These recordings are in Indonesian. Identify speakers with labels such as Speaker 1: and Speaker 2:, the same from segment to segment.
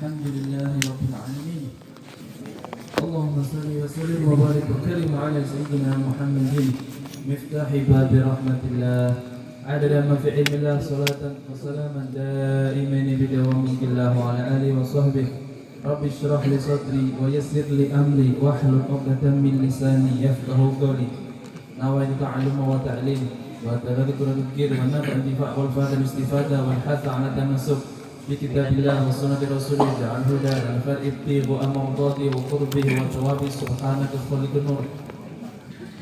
Speaker 1: الحمد لله رب العالمين. اللهم صل وسلم وبارك وكرم على سيدنا محمد مفتاح باب رحمة الله عدد ما في علم الله صلاة وسلاما دائمين بدوام الله وعلى آله وصحبه. رب اشرح لي صدري ويسر لي أمري واحلل عقدة من لساني يفقهوا قولي. نويت تعلم وتعليم وتذكر الذكر والنفع الانتفاع والفائدة الاستفادة والحث على التمسك بكتاب الله وسنة رسوله جعل هدى الفرق الطيب ومرضاته وقربه وثوابه سبحانك خالق النور.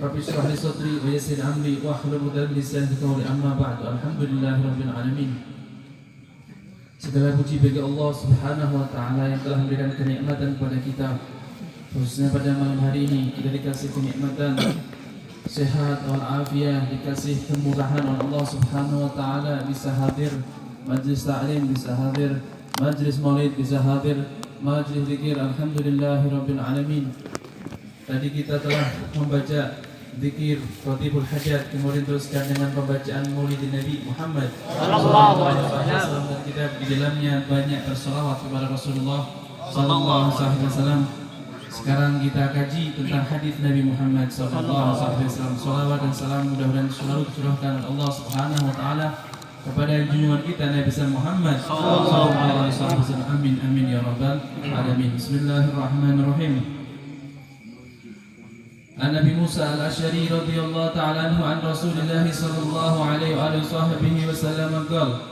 Speaker 1: رب اشرح لي صدري ويسر امري واحلل عقدة من لساني قولي. اما بعد. Alhamdulillahirabbil alamin. Segala puji bagi Allah Subhanahu wa taala yang telah memberikan kenikmatan kepada kita. Khususnya pada malam hari ini kita dikasih kenikmatan sehat walafiat, dikasih kemurahan oleh Allah Subhanahu wa taala, bisa hadir majlis ta'lim, bisa hadir majlis maulid, bisa hadir majlis zikir. Alhamdulillahirabbil alamin. Tadi kita telah membaca zikir Qatibul Hajat, kemudian teruskan dengan pembacaan Maulid Nabi Muhammad sallallahu alaihi wasallam, dan kita di dalamnya banyak berselawat kepada Rasulullah sallallahu alaihi wasallam. Sekarang kita kaji tentang hadis Nabi Muhammad sallallahu alaihi wasallam. Salawat dan salam mudah-mudahan selalu dicurahkan oleh Allah Subhanahu wa taala kepada junjungan kita Nabi Muhammad sallallahu alaihi wasallam. Amin amin ya rabbal alamin. Bismillahirrahmanirrahim. An Nabi Musa al-Asy'ari radhiyallahu ta'ala anhu an Rasulillah sallallahu alaihi wasallam qala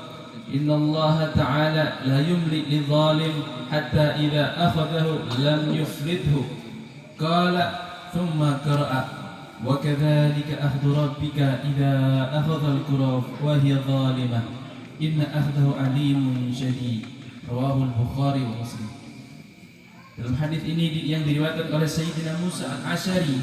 Speaker 1: inna Allah ta'ala la yumli lidh-dhalim hatta idza akhadhahu lam yuflithu. Qala thumma qara'a wa kadzalika akhdhu rabbika idza akhadha al-qura wa hiya dhalimah inna akhdahu alimun syadid. Rawahu al-Bukhari wa Muslim. Dalam hadis ini yang diriwayatkan oleh Sayyidina Musa al-Asy'ari,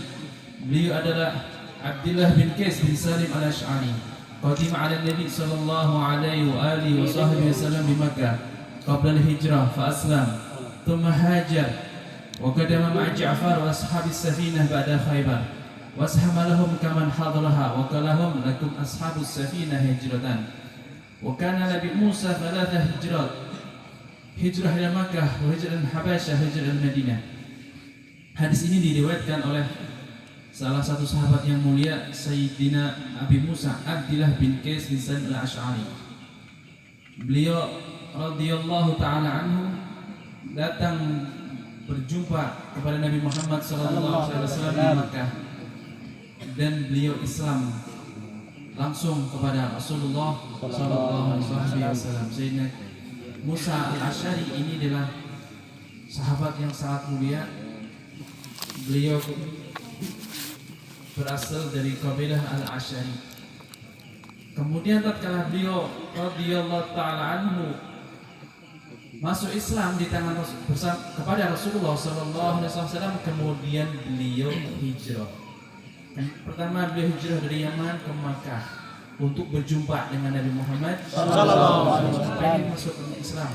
Speaker 1: beliau adalah Abdullah bin Qais bin Salim al-Asy'ari, qadim ala Nabi sallallahu alaihi wa alihi wasallam di Makkah qabla al-hijrah fa aslam thumma hajar wa qadama ma'a Ja'far wa ashabis safinah ba'da Khaybar wa ashamalahum kaman hadaraha wa qalahum lakum ashabus safinah hijratan wa kana Nabi Musa thalatha hijrat, hijrah dari Makkah, hijrah dari Habasyah, hijrah dari Madinah. Hadis ini diriwayatkan oleh salah satu sahabat yang mulia, Sayyidina Abi Musa Abdullah bin Qais bin Salim al-Asy'ari. Beliau radhiyallahu taala anhu datang berjumpa kepada Nabi Muhammad sallallahu alaihi wasallam di Makkah, dan beliau Islam langsung kepada Rasulullah sallallahu alaihi wasallam. Sayyidina Musa al-Asy'ari ini adalah sahabat yang sangat mulia. Beliau berasal dari kabilah al-Asy'ari. Kemudian tatkala beliau radhiyallahu taala anhu masuk Islam di tangan kepada Rasulullah sallallahu alaihi wasallam, kemudian beliau hijrah. Pertama beliau hijrah dari Yaman ke Makkah untuk berjumpa dengan Nabi Muhammad sallallahu alaihi wasallam, pengen masuk Islam,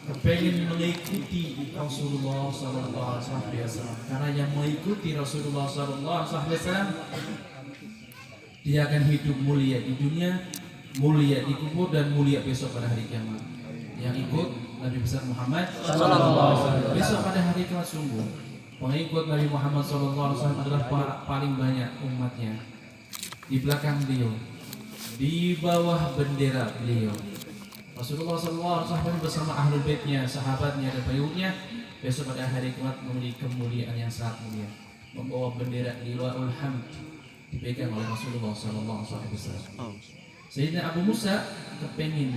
Speaker 1: kepengen mengikuti Rasulullah sallallahu alaihi wasallam. Karena yang mengikuti Rasulullah sallallahu alaihi wasallam, dia akan hidup mulia di dunia, mulia di kubur, dan mulia besok pada hari kiamat. Yang ikut Nabi besar Muhammad sallallahu alaihi wasallam besok pada hari kiamat, sungguh pengikut Nabi Muhammad sallallahu alaihi wasallam adalah paling banyak umatnya. Di belakang beliau, di bawah bendera beliau, Rasulullah SAW bersama ahlul baitnya, sahabatnya dan pengikutnya besok pada hari kiamat memiliki kemuliaan yang sangat mulia, membawa bendera liwaul hamd dipegang oleh Rasulullah SAW. Sayyidina Abu Musa kepengin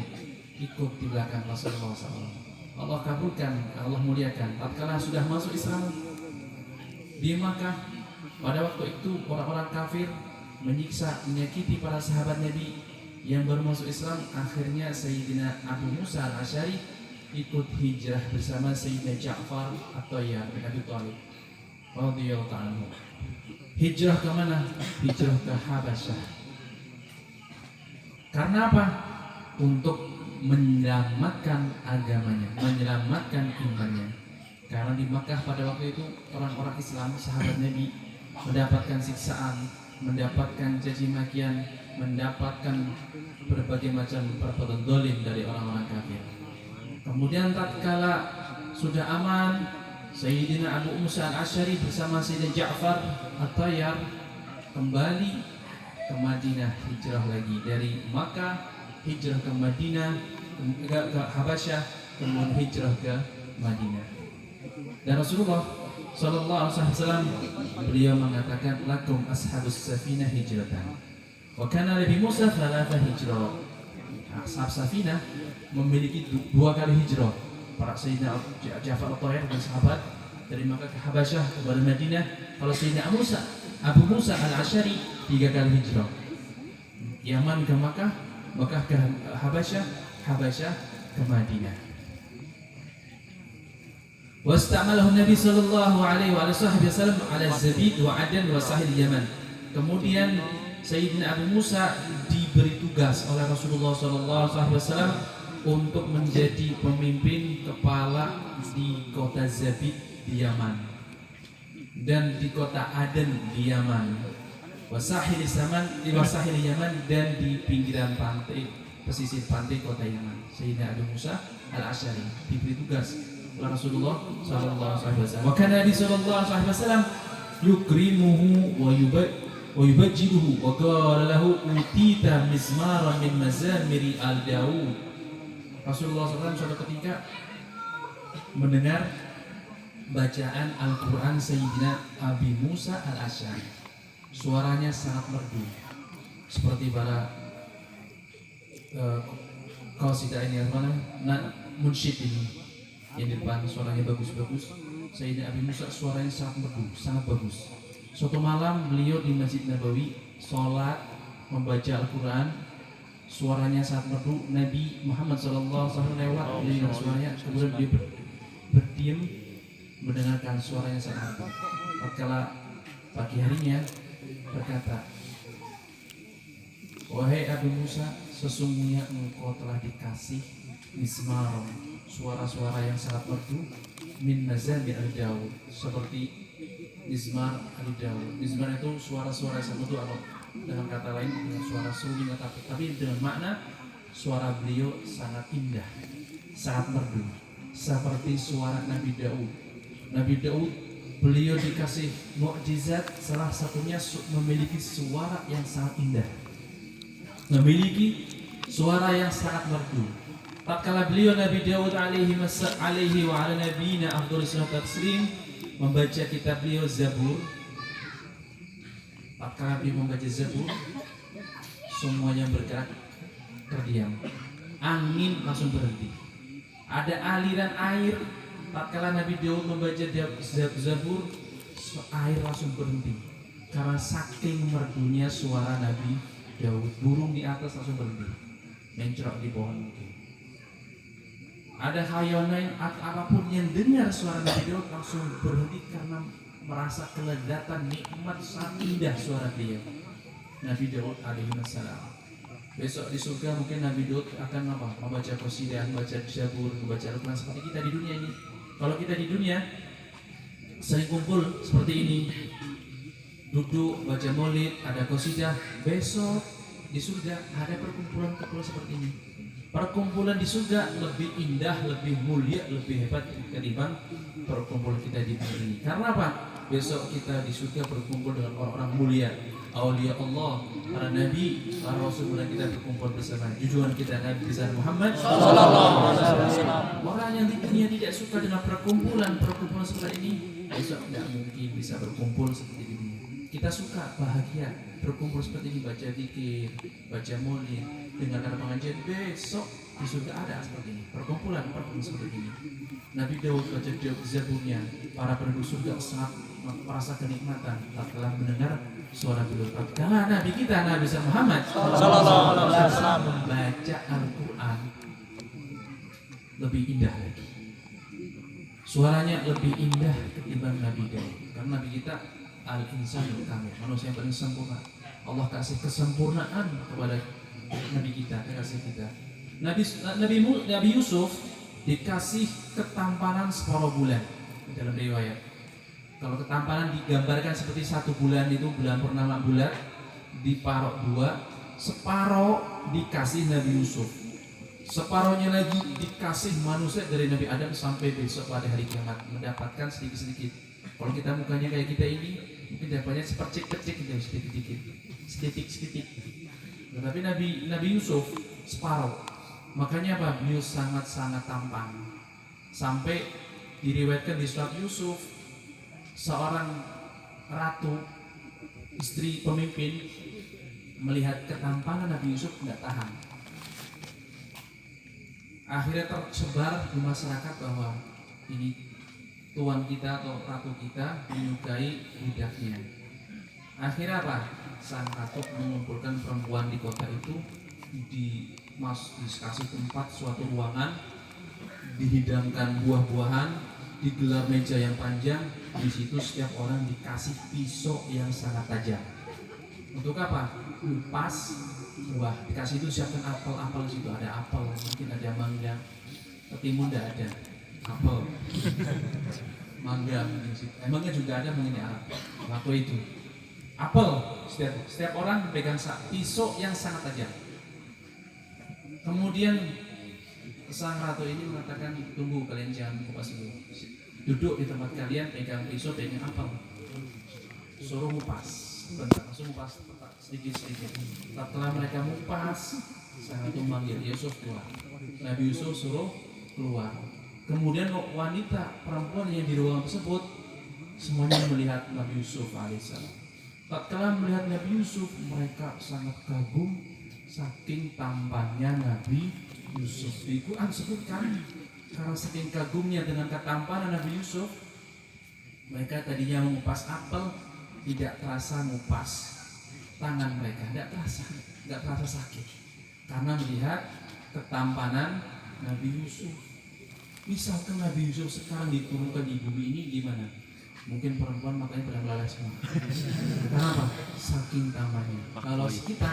Speaker 1: ikut di belakang Rasulullah SAW. Allah kabulkan, Allah muliakan. Tatkala sudah masuk Islam di Makkah, pada waktu itu orang-orang kafir menyiksa, menyakiti para sahabat Nabi yang baru masuk Islam. Akhirnya Sayyidina Abu Musa al-Asy'ari ikut hijrah bersama Sayyidina Ja'far at-Thayyar bin Abi Thalib radhiyallahu ta'ala anhu. Hijrah ke mana? Hijrah ke Habasyah. Karena apa? Untuk menyelamatkan agamanya, menyelamatkan imannya. Karena di Makkah pada waktu itu orang-orang Islam, sahabat Nabi, mendapatkan siksaan, mendapatkan caci makian, mendapatkan berbagai macam perbuatan zalim dari orang-orang kafir. Kemudian tatkala sudah aman, Sayyidina Abu Musa al-Asy'ari bersama Sayyidina Ja'far at-Tayyar kembali ke Madinah, hijrah lagi dari Makkah, hijrah ke Madinah, ke Habasyah, kemudian hijrah ke Madinah. Dan Rasulullah sallallahu alaihi wasallam beliau mengatakan lakum ashabus safinah hijratan. Wa kana Nabi Musa thalatha hijrah. Ashab safinah memiliki 2 kali hijrah. Para Sayyidina Ja'far at-Tayyar dan sahabat dari Makkah ke Habasyah kepada Madinah. Kalau Sayyidina Abu Musa al-Asy'ari 3 kali hijrah. Yaman ke Makkah, Makkah ke Habasyah, Habasyah ke Madinah. Wasta'malahu Nabi sallallahu alaihi wasallam ala Zabid wa Adan wa Sahil Yaman. Kemudian Sayyidina Abu Musa diberi tugas oleh Rasulullah sallallahu alaihi wasallam untuk menjadi pemimpin kepala di kota Zabid di Yaman dan di kota Aden di Yaman. Wasahil Yaman dan di pinggiran pantai, pesisir pantai kota Yaman. Sayyidina Abu Musa al-Asy'ari diberi tugas oleh Rasulullah sallallahu alaihi wasallam. Wa kana Nabi sallallahu alaihi wasallam yukrimuhu wa yubajjiluhu wa qala lahu utita mizmaran min mazamiri al-Daud. Rasulullah SAW suatu ketika mendengar bacaan Al-Quran Sayyidina Abi Musa al-Asy'ari. Suaranya sangat merdu seperti para qasidah ini munsyid ini yang di depan suaranya bagus-bagus. Sayyidina Abi Musa suaranya sangat merdu, sangat bagus. Suatu malam beliau di Masjid Nabawi sholat membaca Al-Quran, suaranya sangat merdu. Nabi Muhammad SAW lewat mendengar suaranya, kemudian dia berdiam mendengarkan suaranya sangat merdu. Tatkala pagi harinya berkata, wahai Abu Musa, sesungguhnya engkau telah dikasih mizmar, suara-suara yang sangat merdu, min mazamir al-Daud, seperti mizmar al-Daud. Mizmar itu suara-suara yang sangat merdu, atau dengan kata lain dengan suara seruling, tapi dengan makna suara beliau sangat indah, sangat merdu, seperti suara Nabi Daud. Nabi Daud beliau dikasih mukjizat, salah satunya memiliki suara yang sangat indah, memiliki suara yang sangat merdu. Tatkala beliau Nabi Daud alaihi wa ala nabiyina afdhalus salatu taslim membaca kitab beliau Zabur, tatkala beliau membaca Zabur, semuanya bergerak terdiam, angin langsung berhenti, ada aliran air. Tatkala Nabi Daud membaca Zabur, air langsung berhenti karena saking merdunya suara Nabi Daud. Burung di atas langsung berhenti, mencrok di pohon mungkin. Ada hayawan lain apapun yang dengar suara Nabi Daud langsung berhenti karena merasa kelezatan, nikmat, sangat indah suara beliau Nabi Daud alaihi salam. Besok di surga mungkin Nabi Daud akan membaca qasidah, membaca Zabur, membaca Al-Quran seperti kita di dunia ini. Kalau kita di dunia sering kumpul seperti ini, duduk baca maulid, ada qasidah, besok di surga ada perkumpulan-kumpulan seperti ini. Perkumpulan di surga lebih indah, lebih mulia, lebih hebat ketimbang perkumpulan kita di dunia ini. Karena apa? Besok kita di surga berkumpul dengan orang-orang mulia, aulia Allah, para nabi, para rasul, dan kita berkumpul bersama junjungan kita Nabi besar Muhammad sallallahu alaihi wasallam. Orang yang di dunia tidak suka dengan perkumpulan seperti ini, besok tidak mungkin bisa berkumpul seperti di dunia. Kita suka, bahagia berkumpul seperti ini, baca zikir, baca maulid, dengarkan pengajian. Besok di surga ada seperti ini, perkumpulan seperti ini. Nabi Daud baca Zaburnya, para penduduk surga sangat merasa kenikmatan telah mendengar suara beliau. Karena Nabi kita Nabi Muhammad sallallahu alaihi wasallam membaca Al-Quran lebih indah lagi, suaranya lebih indah ketimbang Nabi Daud. Nabi, karena Nabi kita al-insanul kamil, manusia yang paling sempurna. Allah kasih kesempurnaan kepada Nabi kita, kasih kita. Nabi Yusuf dikasih ketampanan separuh bulan dalam riwayat. Kalau ketampanan digambarkan seperti 1 bulan itu bulan purnama bulat diparok 2, separuh dikasih Nabi Yusuf. Separuhnya lagi dikasih manusia dari Nabi Adam sampai besok pada hari kiamat, mendapatkan sedikit-sedikit. Kalau kita mukanya kayak kita ini, mungkin dapatnya sepercik-percik gitu, sedikit-sedikit. Tetapi Nabi Yusuf separuh. Makanya apa? Beliau sangat-sangat tampan. Sampai diriwayatkan di surat Yusuf, seorang ratu, istri pemimpin, melihat ketampanan Nabi Yusuf tidak tahan. Akhirnya tersebar di masyarakat bahwa ini tuan kita atau ratu kita menyukai budaknya. Akhirnya apa? Sang ratu mengumpulkan perempuan di kota itu, dikasih tempat suatu ruangan, dihidangkan buah-buahan, digelar meja yang panjang. Di situ setiap orang dikasih pisau yang sangat tajam. Untuk apa? Kupas buah. Dikasih itu siapkan apel situ, ada apel, mungkin ada mangga. Ketimun tidak ada apel, mangga mungkin sih. Emangnya juga ada mungkin Arab. Waktu itu apel, setiap orang pegang pisau yang sangat tajam. Kemudian sang ratu ini mengatakan, tunggu, kalian jangan kupas dulu. Duduk di tempat kalian, pegang pisau, pegang apel. Suruh ngupas, bentar, langsung ngupas sedikit-sedikit. Setelah mereka ngupas, sang ratu memanggil Yusuf keluar. Nabi Yusuf suruh keluar. Kemudian wanita, perempuan yang di ruangan tersebut, semuanya melihat Nabi Yusuf alaihissalam. Tatkala melihat Nabi Yusuf, mereka sangat kagum saking tampannya Nabi Yusuf. Di Quran sebutkan, karena saking kagumnya dengan ketampanan Nabi Yusuf, mereka tadinya mengupas apel, tidak terasa mengupas tangan mereka, tidak terasa sakit, karena melihat ketampanan Nabi Yusuf. Misalkan Nabi Yusuf sekarang diturunkan di bumi ini gimana? Mungkin perempuan makanya pada melalai semua. Kenapa? Saking tampannya. Kalau kita,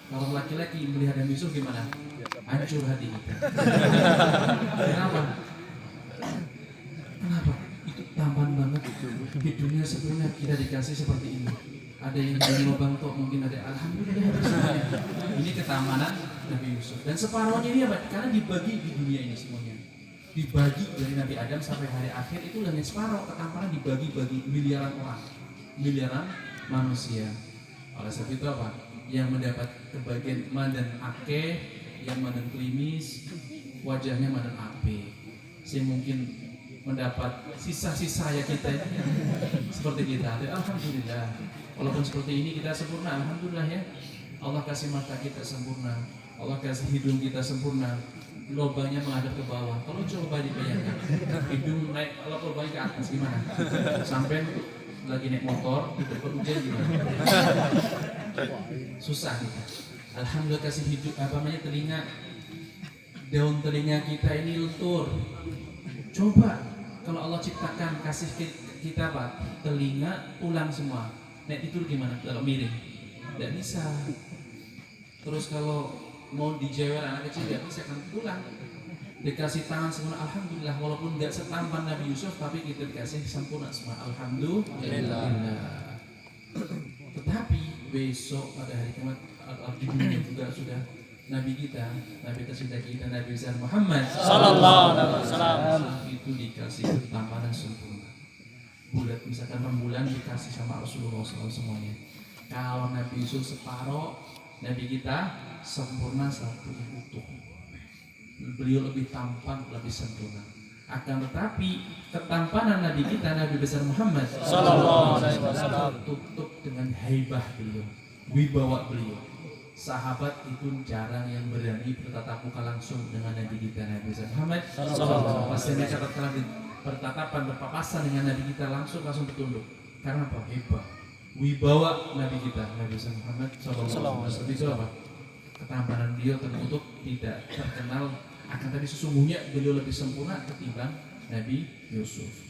Speaker 1: kalau laki-laki melihat Nabi Yusuf gimana? Hancur hati kita. Kenapa? Itu tampan banget. Di dunia sebelumnya kita dikasih seperti ini. Ada yang di lubang tok, mungkin ada. Alhamdulillah ada semuanya. Ini ketampanan Nabi Yusuf. Dan separuhnya ini apa? Karena dibagi di dunia ini semuanya. Dibagi dari Nabi Adam sampai hari akhir itu hanya separuh ketampanan, dibagi-bagi miliaran orang, miliaran manusia. Oleh sebab itu apa? Yang mendapat kebagian madan akeh, yang madan klimis, wajahnya madan ape. Saya mungkin mendapat sisa-sisa ya kita ini seperti kita. Alhamdulillah. Walaupun seperti ini kita sempurna, alhamdulillah ya. Allah kasih mata kita sempurna, Allah kasih hidung kita sempurna. Lobanya menghadap ke bawah. Kalau coba dibayangkan, hidung naik, kalau lobanya ke atas gimana? Sampai lagi naik motor, hujan gimana? Susah kita. Alhamdulillah kasih hidup, telinga, daun telinga kita ini lentur. Coba kalau Allah ciptakan kasih kita apa? Telinga, tulang semua. Naik tidur gimana? Kalau miring, tidak bisa. Terus kalau mau dijewer anak kecil gak bisa, kan pulang. Dikasih tangan sempurna, alhamdulillah. Walaupun gak setampan Nabi Yusuf, tapi kita dikasih sempurna semua, alhamdulillah. Tetapi besok pada hari kiamat di dunia juga sudah Nabi kita, Nabi tercinta kita, Nabi besar Muhammad sallallahu alaihi wasallam itu dikasih ketampanan sempurna. Bulat, misalkan rembulan dikasih sama Rasulullah SAW semuanya. Kalau Nabi Yusuf separuh, Nabi kita sempurna satu utuh. Beliau lebih tampan, lebih sempurna. Akan tetapi ketampanan Nabi kita, Nabi besar Muhammad sallallahu alaihi wasallam, tutup dengan haibah beliau, wibawa beliau. Sahabat itu jarang yang berani bertatap muka langsung dengan Nabi kita, Nabi besar Muhammad sallallahu alaihi wasallam. Pasti mereka tatkala bertatapan, berpapasan dengan Nabi kita langsung bertunduk. Karena apa? Haibah, wibawa Nabi kita, Nabi besar Muhammad sallallahu alaihi wasallam. Itu apa? Ketampanan beliau tertutup, tidak terkenal. Akan tapi sesungguhnya beliau lebih sempurna ketimbang Nabi Yusuf.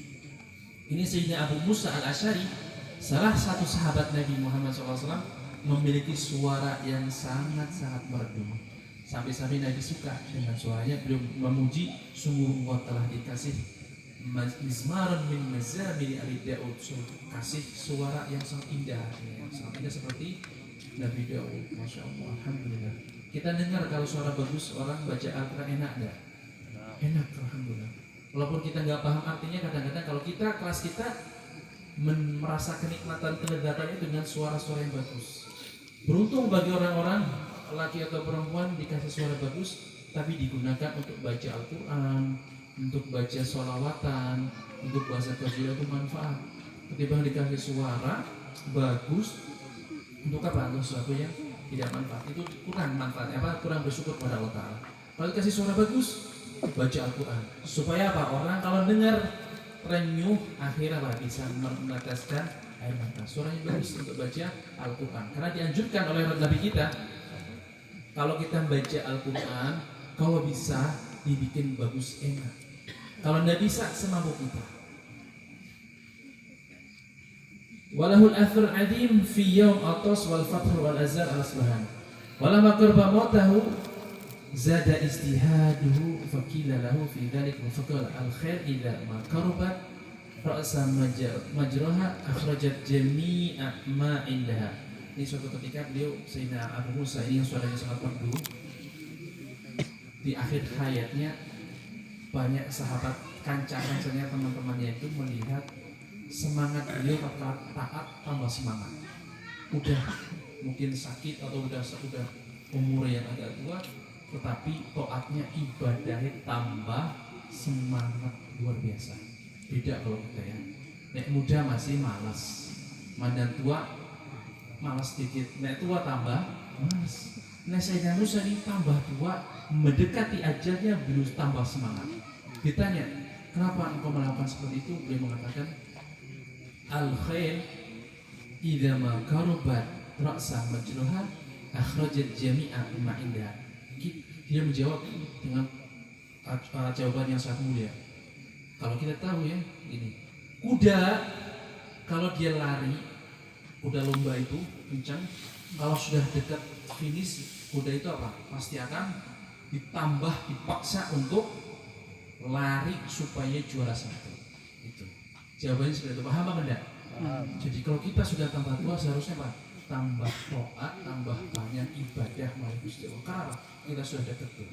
Speaker 1: Ini Sayyidina Abu Musa al-Asy'ari, salah satu sahabat Nabi Muhammad SAW, memiliki suara yang sangat-sangat merdu. Sampai-sampai Nabi suka dengan suaranya. Beliau memuji, sungguh engkau telah dikasih mizmarun min mazamiri ali Daud, kasih suara yang sangat indah, yang sangat indah seperti Nabi Daud. Masya Allah, alhamdulillah. Kita dengar kalau suara bagus orang baca Al-Quran enak enggak? Enak, alhamdulillah. Walaupun kita nggak paham artinya, kadang-kadang kalau kelas kita merasa kenikmatan kelezatannya dengan suara-suara yang bagus. Beruntung bagi orang-orang laki atau perempuan dikasih suara bagus, tapi digunakan untuk baca Al-Quran, untuk baca sholawatan, untuk bahasa kajian itu manfaat. Ketimbang dikasih suara bagus untuk apa? Untuk sesuatu yang tidak manfaat, itu kurang manfaatnya, kurang bersyukur pada Allah Ta'ala. Kalau dikasih suara bagus, baca Al-Quran supaya apa? Orang kalau dengar renyuh akhirnya bisa meneteskan air mata. Suaranya bagus untuk baca Al-Quran, karena dianjurkan oleh Nabi kita kalau kita baca Al-Quran, kalau bisa dibikin bagus enak. Kalau tidak bisa, semampu kita. Walahul athar adim fi yawm atas wal fath wal azhar al-asbahan walamma qarba mautahu zada istihaduhu faqila lahu fi dhalik wa faqala al-khair idza ma qarabat ra'sa majraha akhrajat jami'a ma indaha. Ini suatu ketika beliau Sayyidina Abu Musa ini yang suaranya sangat merdu, di akhir hayatnya banyak sahabat kancah-kancahnya, teman-temannya itu melihat semangat beliau taat tambah semangat. Udah mungkin sakit atau udah umur yang agak tua, tetapi taatnya ibadahnya tambah semangat luar biasa. Beda kalau kita ya, nek muda masih malas, mandan tua malas sedikit, nek tua tambah malas. Nek Sayyidina Musa ini tambah tua, mendekati ajalnya beliau tambah semangat. Ditanya, kenapa engkau melakukan seperti itu? Beliau mengatakan, al-khair idza ma karubat ra'sa majruha akhrajat jami'a ma indah. Dia menjawab dengan jawaban yang sangat mulia. Kalau kita tahu ya, ini kuda kalau dia lari, kuda lomba itu kencang, kalau sudah dekat finish, kuda itu apa? Pasti akan dipaksa untuk lari supaya juara satu. Itu jawabannya seperti itu. Paham apa enggak? Jadi kalau kita sudah tambah tua, seharusnya apa? Tambah taat, tambah banyak ibadah melalui Gusti Allah. Karena kita sudah dekat tuh,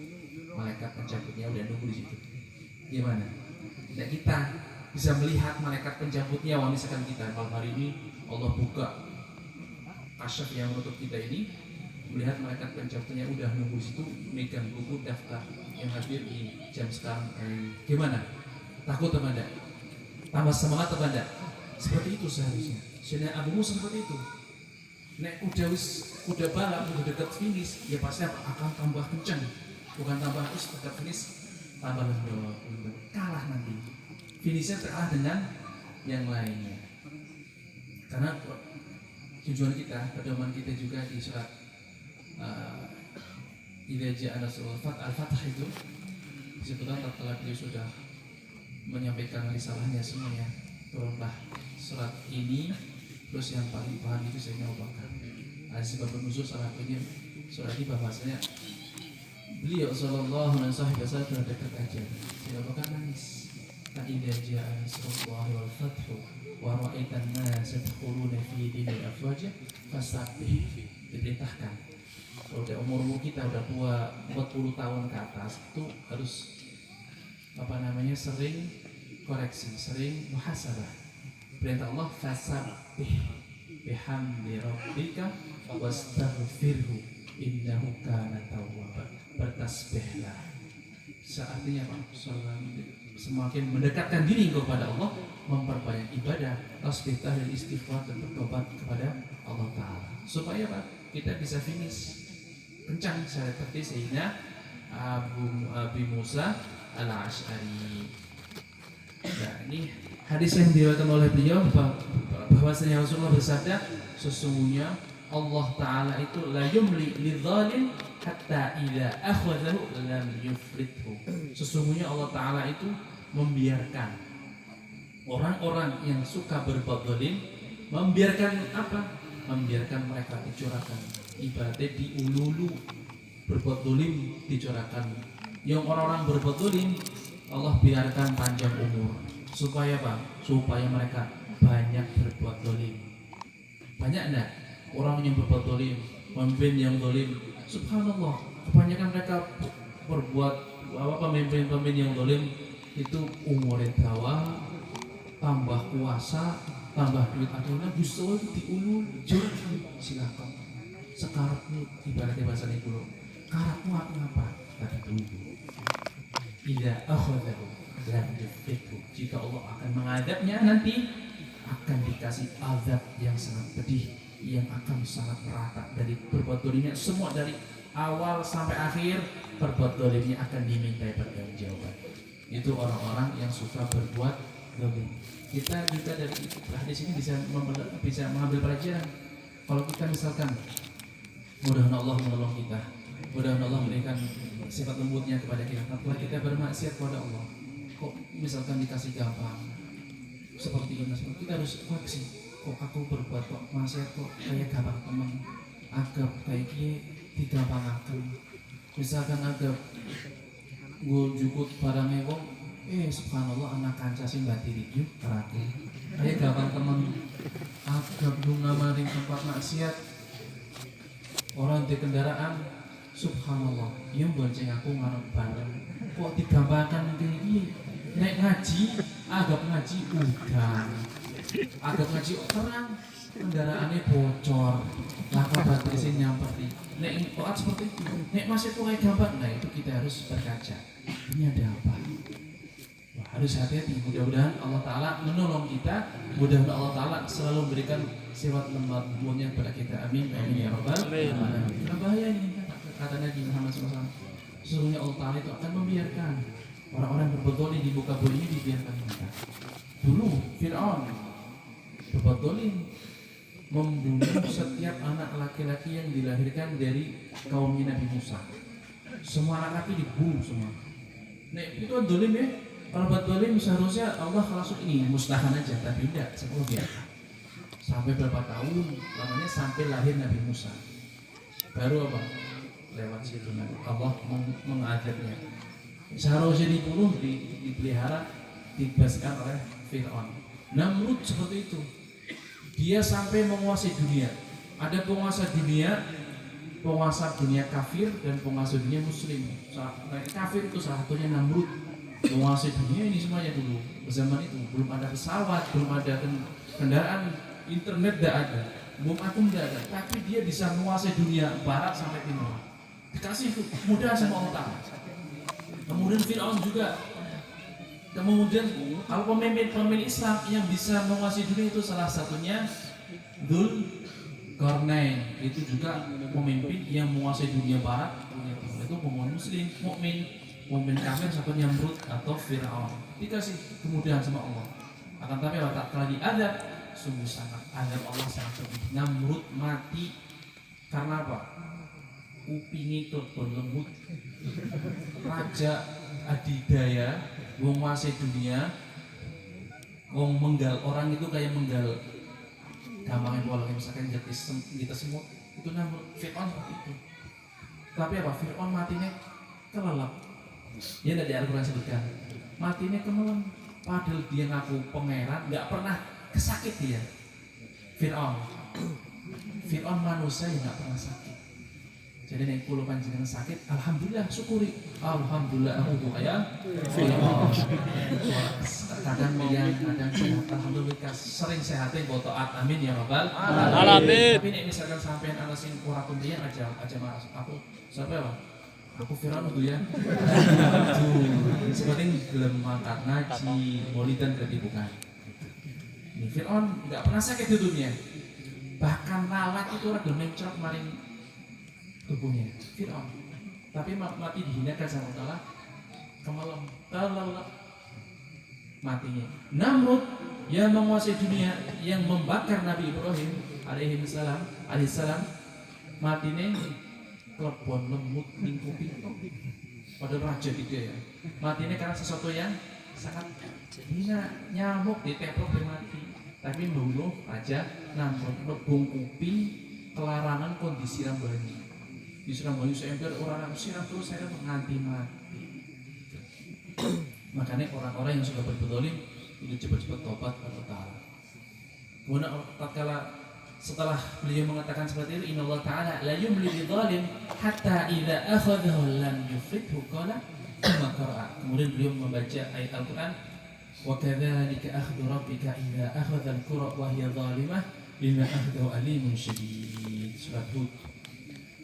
Speaker 1: malaikat pencabutnya udah nunggu di situ. Gimana? Nah, kita bisa melihat malaikat pencabut nyawa. Misalkan kita malam hari ini Allah buka kasyaf yang menutup kita ini, melihat malaikat pencabutnya udah nunggu di situ, megang buku daftar yang hadir di jam sekarang. Gimana? Takut apa enggak? Tambah semangat apa enggak? Seperti itu seharusnya. Sayyidina Abu Musa seperti itu. Nek kuda balap udah dekat finish, ya pasti akan tambah kencang, bukan tambah dekat finish tambah lembut, kalah nanti. Finishnya kalah dengan yang lainnya. Karena tujuan kita, pedoman kita juga di surat Idza ja'a nasrul al-fath itu disebutkan tatkala beliau sudah menyampaikan risalahnya semuanya, turunlah surat ini. Terus yang paling paham itu Sayyidina Abu Bakar. Ada sebab nuzul salah satunya surat ini bahwasanya beliau sallallahu alaihi wasallam sudah dekat aja. Sayyidina Abu Bakar nangis. Idza ja'a nasrullahi wal fath wa ra'aitan nas yadkhuluna fi dinil afwaja fasabbih. Diperintahkan. Kalau udah umur kita udah tua 40 tahun ke atas itu harus sering koreksi, sering muhasabah. Perintah Allah fasabbih bihamdi rabbika wastaghfirhu innahu kana tawwaba. Bertasbihlah. Artinya apa? Semakin mendekatkan diri kepada Allah, memperbanyak ibadah, tasbih, tahlil, istighfar dan bertobat kepada Allah Ta'ala. Supaya apa? Kita bisa finish kencang seperti Sayyidina Abu Musa al-Ash'ari. Nah, ini hadis yang diriwayatkan oleh beliau bahwasanya Rasulullah bersabda, sesungguhnya Allah Ta'ala itu la yumli lidzalim hatta idza akhadhahu lam yufrithu. Sesungguhnya Allah Ta'ala itu membiarkan orang-orang yang suka berbuat zalim, membiarkan apa? Membiarkan mereka dicurahkan ibadah diululu, berbuat zalim dicurahkan. Yang orang-orang berbuat zalim Allah biarkan panjang umur. Supaya apa? Supaya mereka banyak berbuat zalim. Banyak enggak orang yang berbuat zalim, pemimpin yang zalim, Subhanallah, kebanyakan mereka berbuat pemimpin-pemimpin yang zalim itu umurnya tua, tambah kuasa, tambah duit akhirnya justru diulur jur silakan. Sekarang ibaratnya bahasa ini dulu. Karakmu apa? Tapi tunggu. Idza akhadahu lam yufithu. Jika Allah akan mengadabnya nanti akan dikasih azab yang sangat pedih, yang akan sangat merata dari berbuat dolimnya. Semua dari awal sampai akhir berbuat dolimnya akan dimintai pertanggungjawaban. Itu orang-orang yang suka berbuat dolim. Kita juga dari hadis ini bisa mengambil pelajaran. Kalau kita misalkan mudah-mudahan Allah menolong kita, mudah-mudahan Allah memberikan sifat lembutnya kepada kita. Setelah kita bermaksiat kepada Allah, kok misalkan dikasih gampang seperti ini, kita harus koreksi. Kok aku berbuat kok maksiat kok kayak gampang teman, agak kayak gini digampangkan. Misalkan agak gue jukut barangnya kok, subhanallah anak kanca sing batiri yuk teraku. Kayak gampang teman, agak bunga maring tempat maksiat. Orang di kendaraan, subhanallah, yang bonceng aku ngarep bareng. Kok digampangkan kayak gini? Nek ngaji, agak ngaji udah, agak ngaji terang, kendaraannya bocor, laka baterai sih nyamperti. Nek kok seperti itu, nek masih kayak gampang, nah itu kita harus berkaca. Ini ada apa? Wah, harus hati-hati. Mudah-mudahan Allah Taala menolong kita. Mudah-mudahan Allah Taala selalu memberikan sifat lembutnya kepada kita. Amin. Amin ya rabbal alamin. Karena bahaya ini kata Nabi Muhammad SAW. Sesungguhnya Allah Taala itu akan membiarkan orang-orang berbuat dolim di muka bumi ini dibiarkan mereka. Dulu Fir'aun berbuat dolim, membunuh setiap anak laki-laki yang dilahirkan dari kaumnya Nabi Musa. Semua anak laki dibunuh semua. Nah itu kan dolim ya. Kalau buat dolim seharusnya Allah langsung ini musnahkan aja, tapi tidak, semua biarkan. Sampai berapa tahun lamanya sampai lahir Nabi Musa. Baru apa? Lewat situ Allah mengadabnya. Seharusnya dibunuh, dipelihara, dibebaskan oleh Fir'aun. Namrud seperti itu. Dia sampai menguasai dunia. Ada penguasa dunia kafir dan penguasa dunia muslim. Kafir itu salah satunya Namrud. Menguasai dunia ini semuanya dulu. Zaman itu belum ada pesawat, belum ada kendaraan, internet tidak ada, bom atom tidak ada. Tapi dia bisa menguasai dunia barat sampai timur. Dikasih mudah sama Allah Ta'ala. Kemudian Fir'aun juga. Kemudian kalau pemimpin Islam yang bisa menguasai dunia itu salah satunya Dzulqarnain. Itu juga pemimpin yang menguasai dunia barat, dunia timur. Itu pemimpin muslim, mukmin kafir seperti Namrud atau Fir'aun. Dikasih kemudahan sama Allah. Akan tapi tak telah diadab, sungguh sangat adab Allah sangat pedih. Namrud mati karena apa? Upingi telepon lembut. Raja adidaya menguasai dunia, menggal orang itu kayak menggal gampangnya bola, misalkan kita semut itu Namrud. Fir'aun seperti itu. Tapi apa? Fir'aun matinya kelelap. Dia tidak di Al-Quran sebutkan matinya kemelam. Padahal dia ngaku pangeran, nggak pernah kesakit dia. Fir'aun manusia yang nggak pernah sakit. Jadi nek kulo panjenengan sakit, alhamdulillah syukuri. Alhamdulillah aku kaya Fir'aun. Kadang milian, kadang sehat. Alhamdulillah sering sehatnya mbok taat. Amin ya rabbal alamin. Tapi nek misalkan sampean ana sing ora kumriyan aja marah. Aku siapa ya? Aku Fir'aun tuh ya. Seperti gelem mangkat ngaji, maulidan berarti bukan. Ini Fir'aun nggak pernah sakit di dunia. Bahkan lalat itu orang gelem mencrot maring tubuhnya. Fir'aun. Tapi mati dihinakan sama Allah. Kemalam, kelelap matinya. Namrud yang menguasai dunia, yang membakar Nabi Ibrahim alaihissalam, matinya klepon lembut lingkupi. Pada raja gitu ya. Matinya karena sesuatu yang sangat hina, nyamuk diteplok dia mati. Tapi membunuh raja Namrud, lebung kuping, kelarangan kondisi rambani. Disiram banyu seember, orang siram terus saya nganti mati. Makanya orang-orang yang sudah berbuat dolim itu cepat-cepat tobat kepada Allah. Kemudian tatkala Setelah beliau mengatakan seperti itu, innallaha ta'ala la yumli lidzalim hatta idza akhadhahu lam yuflithu qala tsumma qara'a. Kemudian beliau membaca ayat Al-Qur'an, wa kadzalika akhdhu rabbika idza akhadha al-qura wa hiya zalimah inna akhdahu alimun syadid. Surat Hud.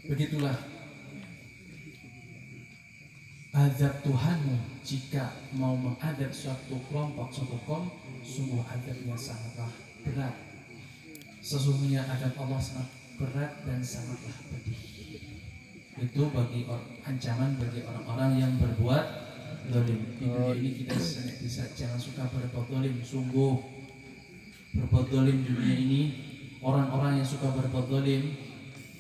Speaker 1: Begitulah azab Tuhanmu jika mau mengadab suatu kelompok, suatu kaum, sungguh azabnya sangatlah berat. Sesungguhnya azab Allah sangat berat dan sangatlah pedih. Itu bagi ancaman bagi orang-orang yang berbuat zalim. Di dunia ini kita bisa jangan suka berbuat zalim. Sungguh berbuat zalim di dunia ini, orang-orang yang suka berbuat zalim,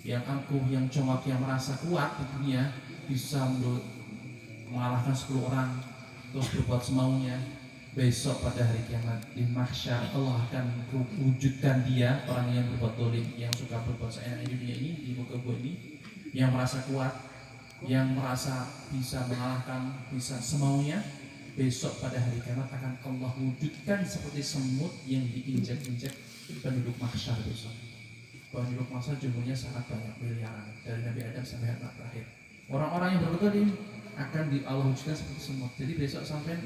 Speaker 1: yang angkuh, yang congak, yang merasa kuat di dunia, bisa mengalahkan 10 orang terus berbuat semaunya. Besok pada hari kiamat di mahsyar Allah akan wujudkan dia, orang yang berbuat zalim, yang suka berbuat seenaknya di dunia ini, di muka bumi ini, yang merasa kuat, yang merasa bisa mengalahkan, bisa semaunya. Besok pada hari kiamat akan Allah wujudkan seperti semut yang diinjak-injak penduduk mahsyar besok. Penduduk mahsyar jumlahnya sangat banyak, miliaran, dari Nabi Adam sampai hari terakhir. Orang-orang yang berbuat zalim akan Allah wujudkan seperti semut. Jadi besok sampai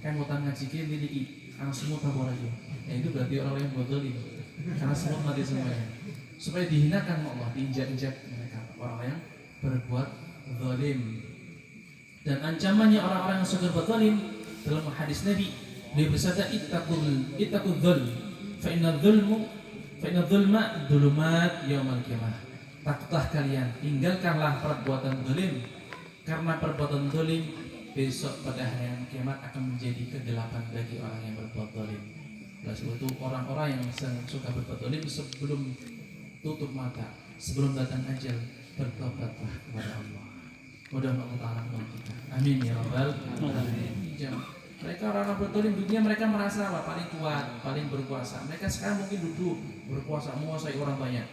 Speaker 1: kan hutan ngaji ki miliki karena semut tabur aja. Itu berarti orang yang buat zalim. Karena semut mati semuanya. Supaya dihinakan Allah, diinjak-injak mereka, orang yang berbuat zalim. Dan ancamannya orang-orang yang suka berbuat zalim dalam hadis Nabi, beliau bersabda ittaqul dzulm fa inna dzulma dzulumat yaumil qiyamah. Takutlah kalian, tinggalkanlah perbuatan zalim, karena perbuatan zalim besok pada hari kiamat akan menjadi kegelapan bagi orang yang berbuat zalim. Oleh sebab itu orang-orang yang suka berbuat zalim sebelum tutup mata, sebelum datang ajal, bertobatlah kepada Allah. Mudah-mudahan Allah Ta'ala menolong kita. Amin ya rabbal alamin. Mereka orang-orang berbuat zalim dunia, mereka merasa apa? Paling kuat, paling berkuasa. Mereka sekarang mungkin duduk berkuasa, menguasai orang banyak,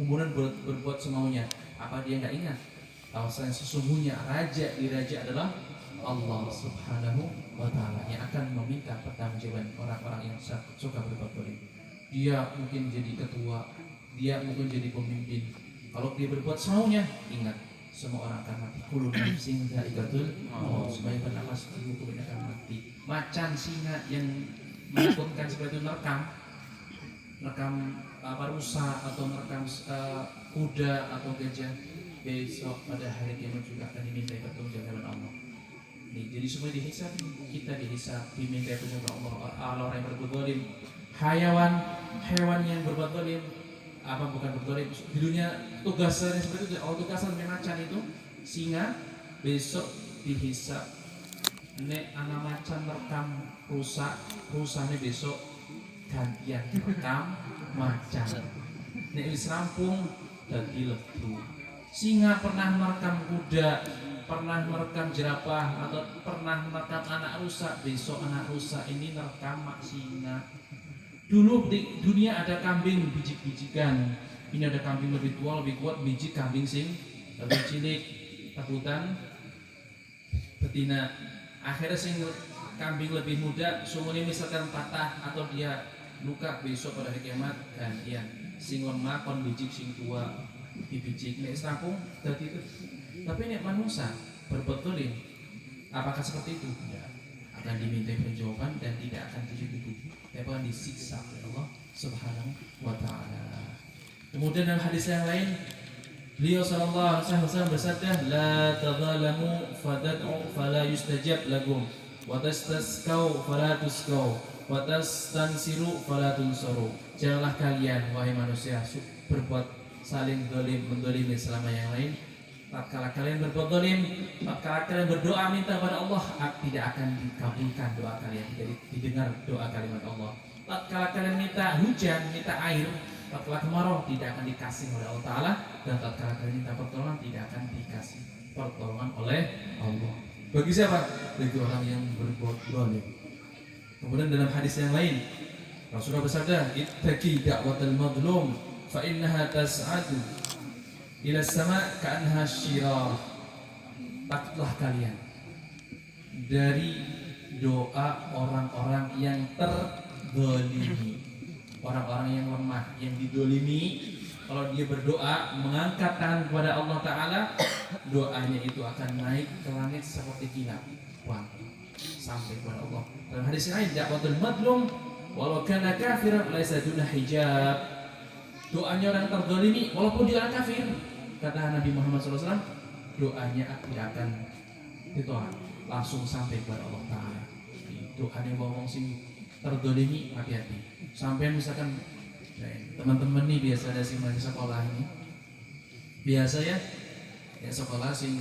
Speaker 1: kemudian berbuat semaunya. Apa dia nggak ingat bahwasanya sesungguhnya raja di raja adalah Allah Subhanahu wa Ta'ala yang akan meminta pertanggungjawaban orang-orang yang suka berbuat zalim. Dia mungkin jadi ketua, dia mungkin jadi pemimpin. Kalau dia berbuat semaunya, ingat semua orang akan mati. Kullu nafsin dha'iqatul maut. Sebagai bernapas tubuh akan mati. Macan singa yang menakutkan seperti itu merekam rusa atau merekam kuda atau gajah, besok pada hari kiamat juga akan diminta pertanggungjawaban Allah. Jadi semua dihisab, kita dihisab, diminta pertanggungan Allah. Orang yang berbuat zalim, hewan yang berbuat zalim, bukan berbuat zalim di dunia, tugasnya seperti itu. Tugasan macan itu singa, besok dihisab. Nek anak macan merekam rusanya besok gantian merekam macan. Nek wis rampung dadi lebu. Singa pernah merekam kuda, pernah merekam jerapah, atau pernah merekam anak rusa, besok anak rusa ini merekam mak singa. Dulu di dunia ada kambing bijik-bijikan, ini ada kambing lebih tua, lebih kuat, bijik kambing sing lebih cilik, takutan betina. Akhirnya sing kambing lebih muda, sumune misalkan patah atau dia luka, besok pada hari kiamat gantian. Sing lemah kon bijik, sing tua dibijik. Nek rampung dadi itu. Tapi nek manusia berbuat zalim, apakah seperti itu? Ya, akan diminta perjawaban dan tidak akan dicukupi, tapi akan disiksa oleh Allah Subhanahu wa Ta'ala. Kemudian dalam hadis yang lain, beliau sallallahu alaihi wasallam bersabda, la tadzalamu fadad'u fala yustajab lakum wa tastasqau fala tusqau wa tastansiru fala tunsaru. Janganlah kalian wahai manusia berbuat saling zalim, menzalimi selama yang lain. Tatkala kalian berbuat zalim, tatkala kalian berdoa minta kepada Allah, tidak akan dikabulkan doa kalian, tidak didengar doa kalimat Allah. Tatkala kalian minta hujan, minta air, tatkala kemarau, tidak akan dikasih oleh Allah Ta'ala. Dan tatkala kalian minta pertolongan, tidak akan dikasih pertolongan oleh Allah. Bagi siapa? Bagi orang yang berbuat zalim. Kemudian dalam hadis yang lain, Rasulullah bersabda, ittaqi da'watal madlum fa innaha tas'adu ila sama ka'anha syirah. Takutlah kalian dari doa orang-orang yang terzalimi. orang-orang yang lemah, yang didolimi, kalau dia berdoa mengangkat tangan kepada Allah Ta'ala, doanya itu akan naik ke langit seperti kilat sampai kepada Allah. Dalam hadis lain, da'watul madlum walau kana kafiran laisa duna hijab. Doanya orang terdolimi walaupun dia orang kafir, kata Nabi Muhammad SAW, doanya tidak akan ditolak, langsung sampai kepada Allah Ta'ala. Itu ada yang ngomong sing terdolimi, hati-hati. Sampai misalkan teman-teman nih biasa ada sing di sekolah ini, biasa ya sekolah sing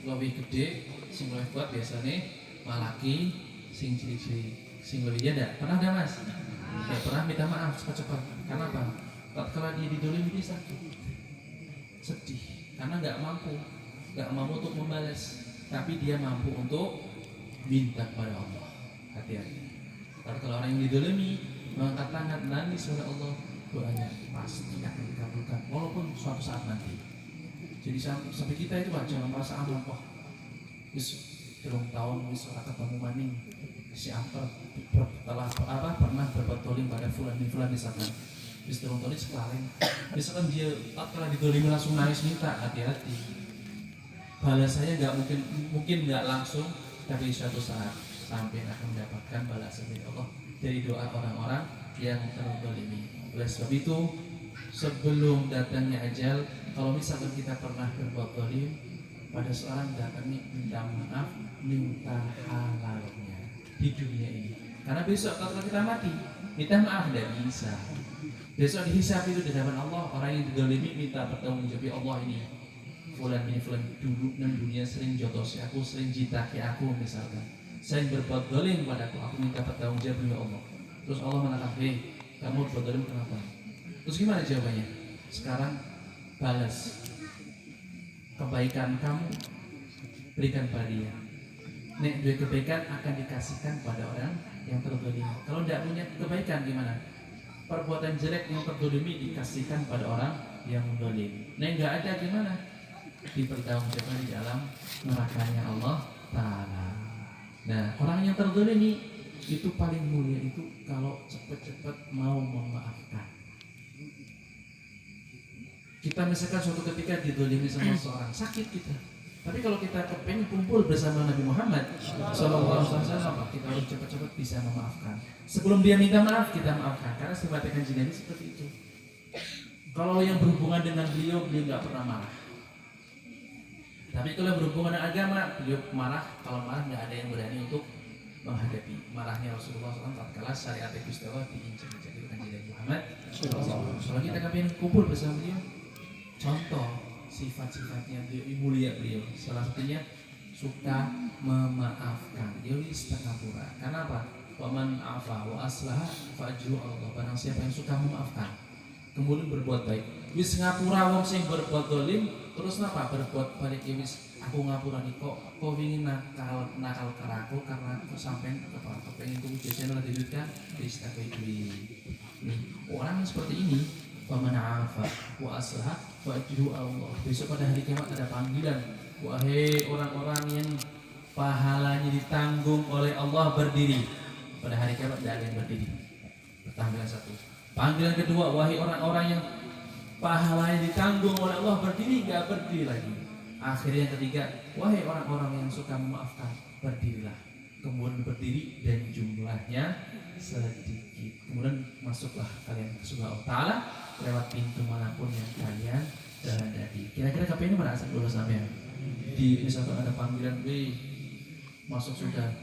Speaker 1: lebih gede, sing lebih kuat biasanya malaki, sing cilik-cilik, sing lebih janda. Pernah ada mas? Ya pernah minta maaf cepat-cepat. Karena apa? Tatkala dia didolimi dia sakit, sedih, karena nggak mampu untuk membalas, tapi dia mampu untuk minta kepada Allah. Hati-hati. Kalau orang yang didolimi mengangkat tangan nangis kepada Allah, doanya pasti akan dikabulkan walaupun suatu saat nanti. Jadi sampai kita itu jangan merasa aman kok. Wis telung tahun wis ora ketemu maning si amper telah pernah berbuat dolim pada fulan misalkan. Wis telung tahun sekalian. Misalkan dia telah didolimi langsung nangis minta, hati-hati. Balasannya mungkin nggak langsung, tapi suatu saat sampai akan mendapatkan balasan dari Allah dari doa orang-orang yang terdolimi. Oleh sebab itu, sebelum datangnya ajal, kalau misalkan kita pernah berbuat dolim pada seorang, datangnya minta maaf, minta halalnya di dunia ini. Karena besok kalau kita mati, minta maaf tidak bisa. Besok dihisab itu di hadapan Allah, orang yang didolimi minta pertanggungjawaban Allah ini. Fulan dulu dan dunia sering jotosi aku, sering jitaki aku misalkan. Saya berbuat dolim padaku, aku minta pertanggungjawaban ya Allah. Terus Allah mengatakan, hei, kamu berbuat dolim kenapa? Terus gimana jawabannya? Sekarang balas kebaikan kamu, berikan pada dia. Nek dua kebaikan akan dikasihkan pada orang yang terdolimi. Kalau tidak punya kebaikan gimana? Perbuatan jelek yang terdolimi dikasihkan pada orang yang mendolim. Nek nggak ada gimana? Dipertanggungjawabkan di dalam nerakanya Allah Ta'ala. Nah, orang yang terdolimi itu paling mulia itu kalau cepat-cepat mau memaafkan. Kita misalkan suatu ketika didolimi sama seorang, sakit kita. Tapi kalau kita kepengen kumpul bersama Nabi Muhammad SAW, kita harus cepat-cepat bisa memaafkan. Sebelum dia minta maaf, kita maafkan. Karena sifatnya Kanjeng Nabi seperti itu. Kalau yang berhubungan dengan beliau nggak pernah marah. Tapi kalau berhubungan dengan agama, beliau marah. Kalau marah nggak ada yang berani untuk menghadapi marahnya Rasulullah SAW. Tatkala syariat Gusti Allah diinjak-injak itu Kanjeng Nabi Muhammad SAW. Kalau kita kepengen kumpul bersama beliau, contoh sifat-sifatnya mulia beliau, salah satunya suka memaafkan. Dia wis takabura. Karena apa? Wa man afa wa aslaha fa ajru Allah. Barang siapa yang suka memaafkan kemudian berbuat baik, wis ngapura wong sing berbuat dolim, terus napa berbuat balik, wis aku ngapura nih kok ingin nakal karaku karena aku sampean kepengen tuh jajan lebih duit kan, wis tak duit. Orang seperti ini, wa man afa wa aslaha fa ajru Allah. Besok pada hari kiamat ada panggilan, wahai orang-orang yang pahalanya ditanggung oleh Allah berdiri. Pada hari kiamat tidak ada yang berdiri. Panggilan satu. Panggilan kedua, wahai orang-orang yang pahalanya ditanggung oleh Allah berdiri, nggak berdiri lagi. Akhirnya yang ketiga, wahai orang-orang yang suka memaafkan, berdirilah. Kemudian berdiri dan jumlahnya sedikit. Kemudian masuklah kalian ke surga Allah Ta'ala lewat pintu manapun yang kalian kehendaki. Kira-kira KPI ini mana asal dulu sampai di misalkan ada panggilan, masuk sudah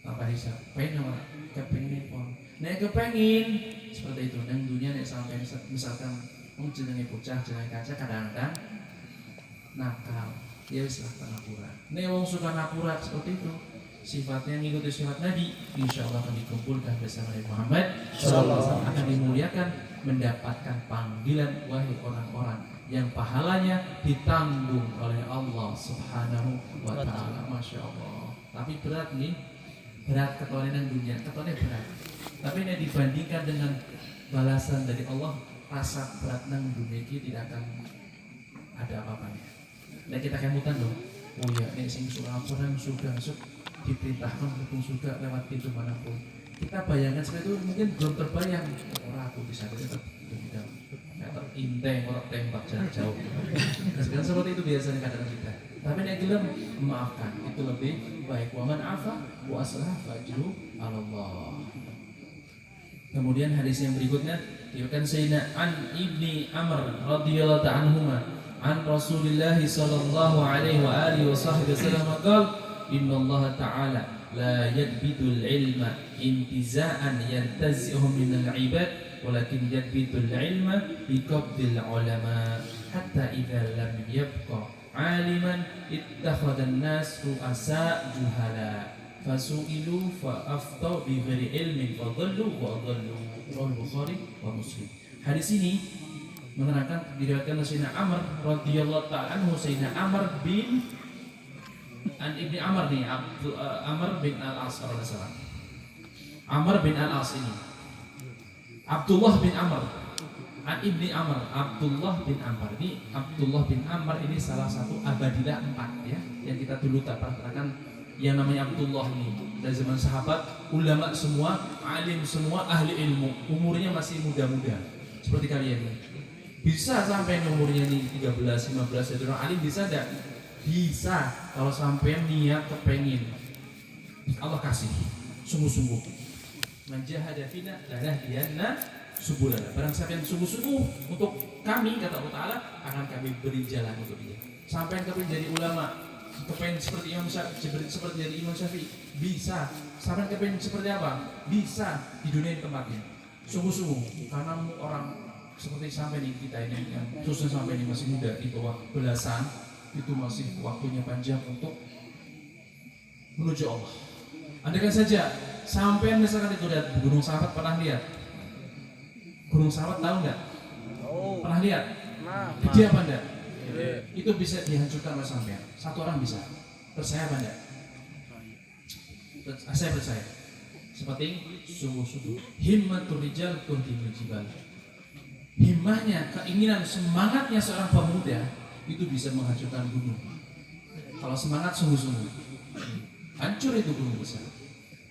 Speaker 1: apa hisap, pengen apa? Kepengin pun. Nek kepengin seperti itu. Dan dunia nek sampai misalkan jenenge bocah, jenenge kaca kadang-kadang nakal. Ya wis lah ngapura. Nek wong suka ngapura seperti itu, sifatnya mengikuti sifat Nabi, insyaallah akan dikumpulkan bersama Nabi Muhammad sallallahu alaihi wasallam, akan dimuliakan, mendapatkan panggilan wahai orang-orang yang pahalanya ditanggung oleh Allah Subhanahu wa taala. Masya Allah. Tapi berat nih. Berat ketulanan dunia, ketulanan berat. Tapi ini dibandingkan dengan balasan dari Allah, rasa berat nang dunia ini tidak akan ada apa-apanya. Nah kita kemutan loh. Oh ya, ini sing surga sudah diperintahkan untuk surga lewat pintu manapun. Kita bayangkan seperti itu mungkin belum terbayang. Orang aku bisa tetap inteng, orang tembak jarak jauh. Nah, sekarang seperti itu biasanya kadang kita. Tapi yang gelem memaafkan itu lebih baik. Wa man afa wa aslaha fajru Allah. Kemudian hadis yang berikutnya diriwayatkan Sayyidina an Ibni Amr radhiyallahu ta'ala anhuma an Rasulillah sallallahu alaihi wa alihi wasallam qala innallaha ta'ala la yadbidul ilma intiza'an yantazi'uhu minal ibad walakin yadbidul ilma biqabdil ulama hatta idza lam yabqa aliman ittakhadhan nas ru'asa juhala fasu'ilu fa'aftau bi ghairi ilmin fadhallu wa adhallu. Riwayat Bukhari wa Muslim. Hadis ini menerangkan diriwayatkan Sayyidina Amr radhiyallahu ta'ala anhu. Sayyidina Amr bin an Ibni Amr nih, Amr bin Al-As radhiyallahu. Amr bin Al-As ini Abdullah bin Amr an Ibni Amr, Abdullah bin Amr. Ini Abdullah bin Amr ini salah satu abadilah 4 ya, yang kita dulu tak pernah terangkan. Yang namanya Abdullah ini dari zaman sahabat, ulama semua, alim semua, ahli ilmu, umurnya masih muda-muda seperti kalian ini. Bisa sampai umurnya nih 13, 15 jadi orang alim, bisa enggak? Bisa kalau sampai niat kepengin. Allah kasih sungguh-sungguh. Man jahada fina lanahdiyana subulana. Barang siapa yang sungguh-sungguh untuk kami, kata Allah Ta'ala, akan kami beri jalan untuk dia. Sampai kami jadi ulama, kepengen seperti Imam Syafi'i, seperti dari Imam Syafi'i, bisa. Sampai kepengen seperti apa? Bisa di dunia tempatnya. Sungguh-sungguh, karena orang seperti sampai nih kita ini yang khususnya sampai ini masih muda, di bawah belasan, itu masih waktunya panjang untuk menuju Allah. Andaikan saja sampai misalkan itu lihat Gunung Sahabat, pernah lihat? Gunung Sahabat tahu nggak? Pernah lihat? Gede apa enggak? Itu bisa dihancurkan oleh sampean. Satu orang bisa. Percaya apa enggak? Saya percaya. Seperti sungguh-sungguh himmatul rijal tuhdimul jibal. Himmahnya, keinginan, semangatnya seorang pemuda itu bisa menghancurkan gunung. Kalau semangat sungguh-sungguh, hancur itu gunung besar.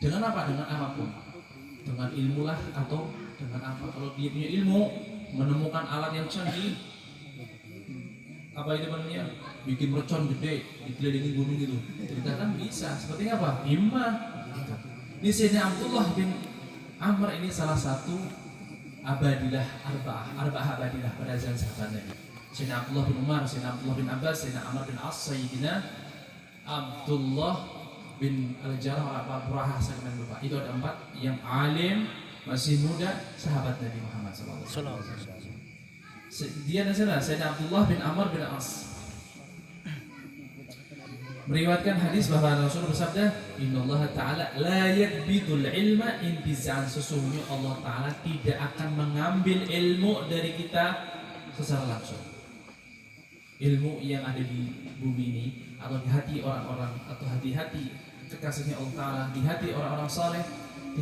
Speaker 1: Dengan apa? Dengan apapun. Dengan ilmu lah atau dengan apa? Kalau dia punya ilmu, menemukan alat yang canggih, apa itu namanya, bikin mercon gede dikelilingi gunung itu, kita kan bisa. Seperti apa? Himmah. Ini Sayyidina Abdullah bin Amr ini salah satu abadilah arba'ah abadilah pada zaman sahabat Nabi. Sayyidina Abdullah bin Umar, Sayyidina Abdullah bin Abbas, Sayyidina Amr bin As, Sayyidina Abdullah bin Al-Jarrah apa Buraha, saya lupa. Itu ada 4 yang alim, masih muda, sahabat Nabi Muhammad SAW. Dia dan Sayyidina Abdullah bin Amr bin As meriwayatkan hadis bahwa Rasulullah bersabda, innallaha ta'ala la yakbidul ilma intiza'an. Sesungguhnya Allah Ta'ala tidak akan mengambil ilmu dari kita secara langsung. Ilmu yang ada di bumi ini atau di hati orang-orang atau hati-hati kekasihnya Allah Ta'ala, di hati orang-orang saleh,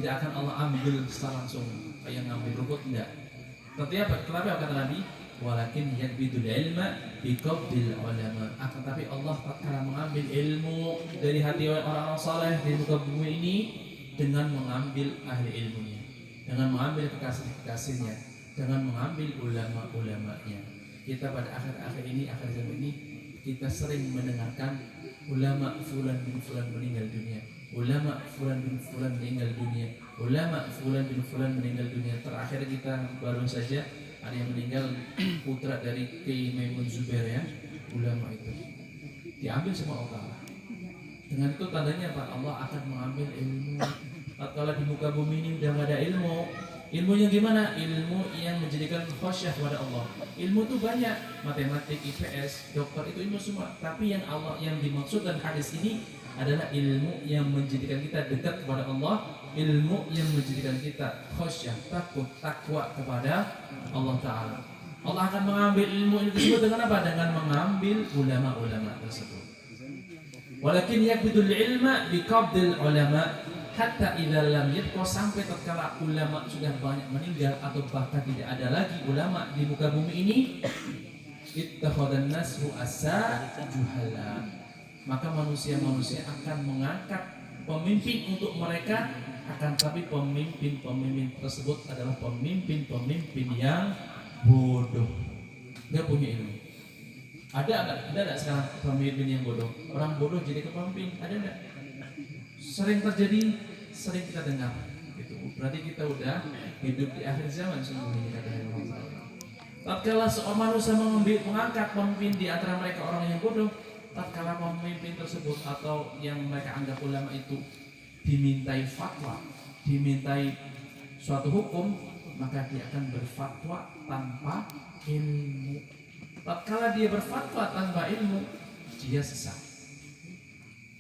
Speaker 1: tidak akan Allah ambil secara langsung kayak ngambil rumput, enggak. Kenapa kata Nabi? Walakin yakbidul ilma biqabdil ulama. Akan tapi Allah tatkala mengambil ilmu dari hati orang-orang saleh di muka bumi ini dengan mengambil ahli ilmunya, dengan mengambil kekasih-kekasihnya, dengan mengambil ulama-ulamanya. Kita pada akhir zaman ini kita sering mendengarkan ulama fulan bin fulan meninggal dunia, ulama fulan bin fulan meninggal dunia, ulama fulan bin fulan meninggal dunia. Terakhir kita baru saja ada yang meninggal, putra dari Kiai Maimun Zubair ya, ulama itu diambil sama Allah. Dengan itu tandanya apa? Allah akan mengambil ilmu. Kalau di muka bumi ini udah nggak ada ilmu, ilmunya gimana? Ilmu yang menjadikan khasyah kepada Allah. Ilmu itu banyak, matematik, IPS, dokter, itu ilmu semua. Tapi yang Allah yang dimaksudkan hadis ini adalah ilmu yang menjadikan kita dekat kepada Allah, ilmu yang menjadikan kita khasyah, takut, takwa kepada Allah Ta'ala. Allah akan mengambil ilmu ini tersebut dengan apa? Dengan mengambil ulama-ulama tersebut. Walakin yakbidul ilma biqabdil ulama hatta idza lam yabqa, sampai tatkala ulama sudah banyak meninggal atau bahkan tidak ada lagi ulama di muka bumi ini, ittakhadhan nas ru'asa juhala, maka manusia-manusia akan mengangkat pemimpin untuk mereka Akan tapi pemimpin tersebut adalah pemimpin yang bodoh, nggak punya ilmu. Ada nggak sekarang pemimpin yang bodoh? Orang bodoh jadi kepemimpin, ada nggak? Sering terjadi, sering kita dengar. Gitu. Berarti kita udah hidup di akhir zaman sesungguhnya kata Rasulullah. Tatkala seorang manusia mengangkat pemimpin di antara mereka orang yang bodoh, tatkala pemimpin tersebut atau yang mereka anggap ulama itu dimintai fatwa, dimintai suatu hukum, maka dia akan berfatwa tanpa ilmu. Tatkala dia berfatwa tanpa ilmu, dia sesat.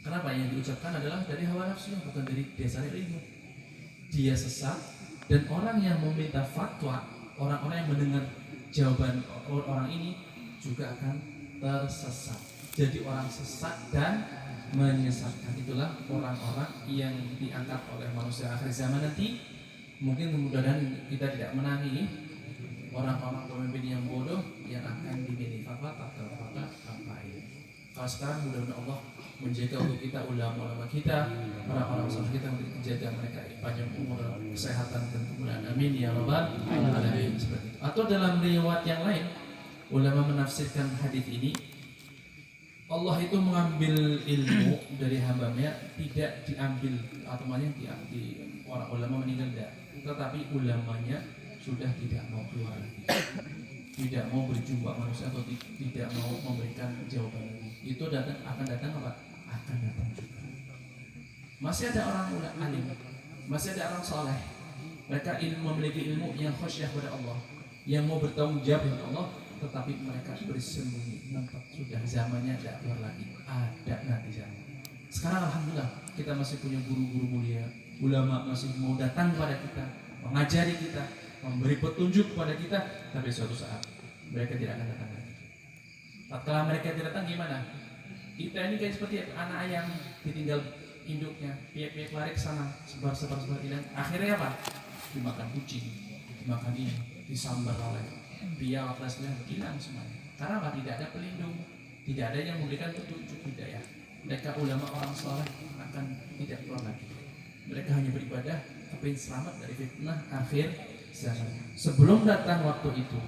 Speaker 1: Kenapa? Yang diucapkan adalah dari hawa nafsunya, bukan dari dasar ilmu. Dia sesat, dan orang yang meminta fatwa, orang-orang yang mendengar jawaban orang ini juga akan tersesat. Jadi orang sesat dan menyesatkan. Itulah orang-orang yang diangkat oleh manusia akhir zaman nanti. Mungkin mudah-mudahan kita tidak menangi orang-orang pemimpin yang bodoh yang akan diminta fatwa tanpa ilmu. Kalau sekarang mudah-mudahan Allah menjaga untuk kita, ulama-ulama kita, orang-orang saleh kita, menjaga mereka panjang umur, kesehatan dan kemuliaan. Amin ya rabbal alamin. Seperti itu. Atau dalam riwayat yang lain, ulama menafsirkan hadis ini, Allah itu mengambil ilmu dari hambanya, tidak diambil otomatis di orang ulama meninggal tidak, tetapi ulamanya sudah tidak mau keluar lagi, tidak mau berjumpa manusia atau tidak mau memberikan jawaban lagi. Itu akan datang apa? Akan datang juga. Masih ada orang alim, masih ada orang soleh, mereka memiliki ilmu yang khasyah pada Allah, yang mau bertanggung jawab dengan Allah, tetapi mereka bersembunyi. Nampak sudah zamannya tidak keluar lagi, ada nanti zaman. Sekarang alhamdulillah kita masih punya guru-guru mulia, ulama masih mau datang kepada kita, mengajari kita, memberi petunjuk kepada kita, tapi suatu saat mereka tidak akan datang lagi. Tatkala mereka tidak datang gimana? Kita ini kayak seperti anak ayam ditinggal induknya, piak-piak lari ke sana, sebar hilang. Akhirnya apa? Dimakan kucing, dimakan ini, disambar oleh biar kelasnya hilang semuanya. Karena apa? Tidak ada pelindung, tidak ada yang memberikan petunjuk hidayah. Mereka ulama orang saleh akan tidak keluar lagi. Mereka hanya beribadah, tapi selamat dari fitnah akhir zaman. Sebelum datang waktu itu,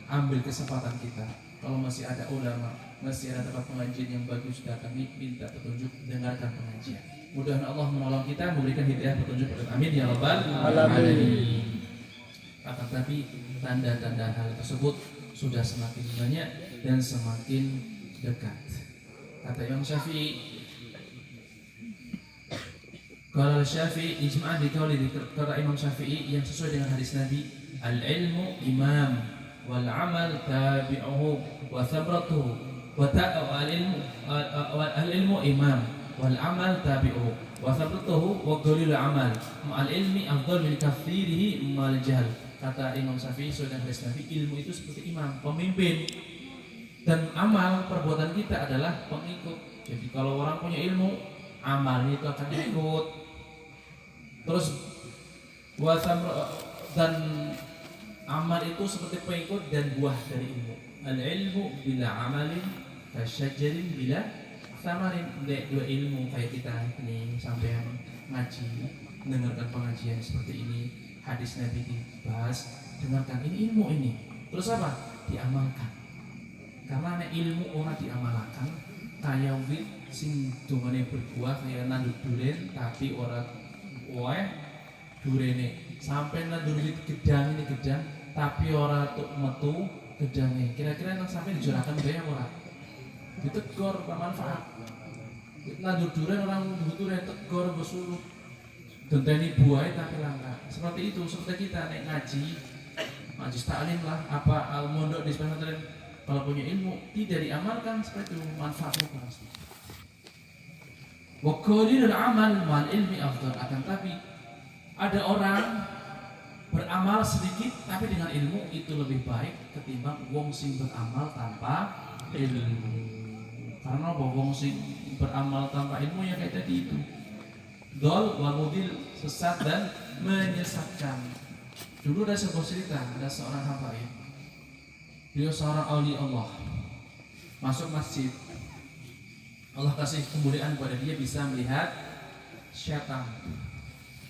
Speaker 1: ambil kesempatan kita. Kalau masih ada ulama, masih ada tempat pengajian yang bagus, datangi, minta petunjuk, dengarkan pengajian. Mudah-mudahan Allah menolong kita, memberikan hidayah petunjuk. Amin ya rabbal alamin. Akan tapi tanda-tanda hal tersebut sudah semakin banyak dan semakin dekat. Kata Imam Syafi'i, kalau Syafi'i ijma' dikauli, kata Imam Syafi'i yang sesuai dengan hadis Nabi, al-ilmu imam wal amal tabi'uhu wa thabratuhu wa al-ilmu imam wal amal tabi'uhu wa thabratuhu wa qalilul amal ma'al ilmi afdal min katsirihi mal jahl. Kata Imam Syafi'i sesuai dengan hadis Nabi, ilmu itu seperti imam, pemimpin, dan amal perbuatan kita adalah pengikut. Jadi kalau orang punya ilmu, amalnya itu akan ikut. Terus dan amal itu seperti pengikut dan buah dari ilmu. Al-ilmu bila amalin kasyajarin bila samarin. Dua ilmu kayak kita ini sampai ngaji, mendengarkan pengajian seperti ini, hadis Nabi dibahas, dengarkan, ini ilmu ini. Terus apa? Diamalkan. Karena ilmu orang diamalkan, kayak wit sing dongane berbuah kayak nandur duren, tapi orang wae durene sampai nandur wit gedang ini gedang, tapi orang tuh metu gedangnya. Kira-kira nang sampai dijurahkan gaya ora? Ditegor bermanfaat. Nandur duren orang butuh tegor besuruh. Denteni buah tapi langka. Seperti itu, seperti kita naik ngaji taklim lah, apa mondok di pesantren, kalau punya ilmu tidak diamalkan seperti itu, manfaatnya pasti. Wa qalilul amal mal ilmi afdal. Akan tapi ada orang beramal sedikit tapi dengan ilmu itu lebih baik ketimbang wong sing beramal tanpa ilmu. Karena wong sing beramal tanpa ilmu ya kayak tadi itu, dol wal mudil, sesat dan menyesatkan. Dulu ada sebuah cerita, ada seorang habaib, dia seorang awliya Allah, masuk masjid, Allah kasih kemuliaan kepada dia bisa melihat syaitan.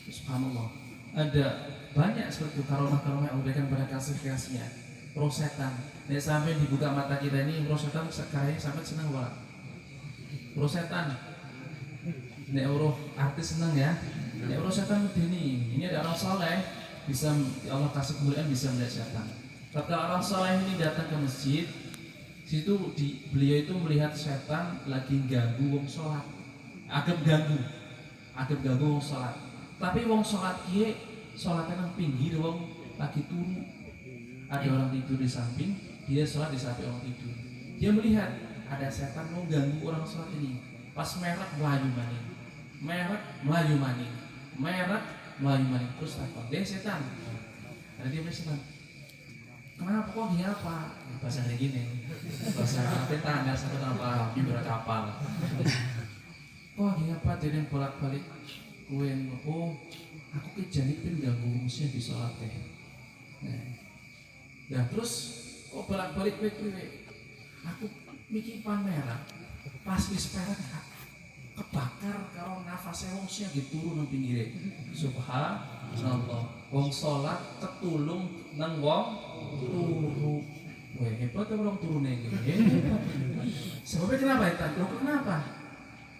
Speaker 1: Subhanallah. Ada banyak seperti itu karomah-karomah yang diberikan pada kasih-kasihnya. Roh setan. Nek sampai dibuka mata kita ini, roh setan sekarang sampai senang banget. Roh setan. Nek roh artis senang ya. Nek roh setan ini ada orang saleh bisa Allah kasih kemuliaan bisa melihat setan. Tatkala orang saleh ini datang ke masjid, situ beliau itu melihat setan lagi ganggu wong sholat. Agak ganggu wong sholat. Tapi wong sholat kiye sholatnya nang pinggir wong lagi turu. Ada orang tidur di samping, dia sholat di samping orang tidur. Dia melihat ada setan mau ganggu orang sholat ini. Pas merek melayu maning. Terus takut, dia setan. Ada dia setan. Kenapa kok gini apa? Bahasa kayak gini. Bahasa apa tanda satu apa ibarat kapal. Kok gini apa? Dia yang bolak-balik. Aku kejanipin ganggu musuh di sholat teh. Nah terus kok bolak-balik aku mikir merah. Pas wis perak kebakar kalau nafasnya wong sing diturun nang pinggire. Subhanallah. Wong salat ketulung nang wong turu. Wah, hebat ta wong turune iki. Sebabnya kenapa itu? Kenapa?